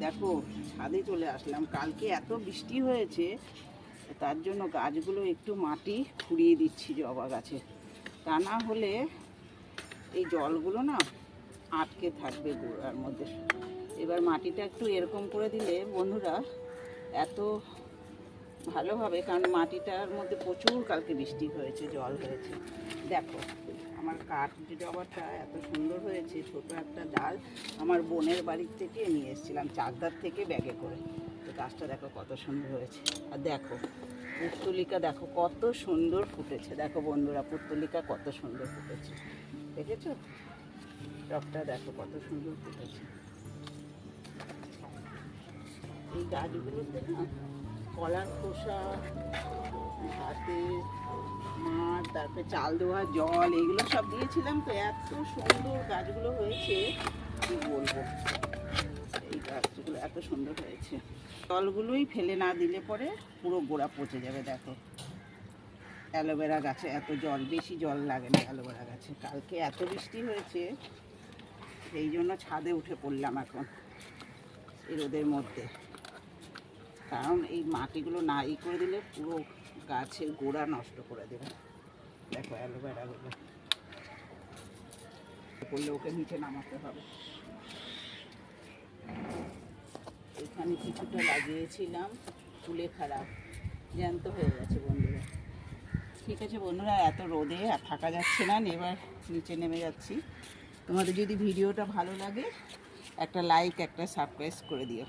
দেখো ছাদে চলে আসলাম। কালকে এত বৃষ্টি হয়েছে, তার জন্য গাছগুলো একটু মাটি খুঁড়িয়ে দিচ্ছি জবা গাছে, তা না হলে এই জলগুলো না আটকে থাকবে গোড়ার মধ্যে। এবার মাটিটা একটু এরকম করে দিলে বন্ধুরা এত ভালো হবে, কারণ মাটিটার মধ্যে প্রচুর কালকে বৃষ্টি হয়েছে, জল হয়েছে। দেখো আমার কাঠ জবাটা এত সুন্দর হয়েছে, ছোট একটা ডাল আমার বোনের বাড়ির থেকে নিয়ে এসেছিলাম চাকদার থেকে ব্যাগে করে। তো গাছটা দেখো কত সুন্দর হয়েছে। আর দেখো পুর্তলিকা দেখো কত সুন্দর ফুটেছে। দেখো বন্ধুরা পুর্তলিকা কত সুন্দর ফুটেছে, দেখেছো? টবটা দেখো কত সুন্দর ফুটেছে। এই গাছগুলোতে না কলার খোসা, ভাতে মাঠ, তারপরে চাল দেওয়া জল, এগুলো সব দিয়েছিলাম, তো এত সুন্দর গাছগুলো হয়েছে কি বলবো। এই গাছগুলো এত সুন্দর হয়েছে, জলগুলোই ফেলে না দিলে পরে পুরো গোড়া পচে যাবে। দেখো অ্যালোভেরা গাছে এত জল, বেশি জল লাগে না অ্যালোভেরা গাছে। কালকে এত বৃষ্টি হয়েছে, সেই জন্য ছাদে উঠে পড়লাম এখন এই রোদের মধ্যে, কারণ এই মাটিগুলো না করে দিলে পুরো গাছের গোড়া নষ্ট করে দেবে। দেখো অ্যালোভেরাগুলো করলে ওকে নিচে নামাতে হবে। এখানে কিছুটা লাগিয়েছিলাম, ফুলে খারাপ, জ্যান্ত হয়ে গেছে বন্ধুরা। ঠিক আছে বন্ধুরা, এত রোদে আর থাকা যাচ্ছে না, এবার নিচে নেমে যাচ্ছি। তোমাদের যদি ভিডিওটা ভালো লাগে একটা লাইক একটা সাবস্ক্রাইব করে দিও।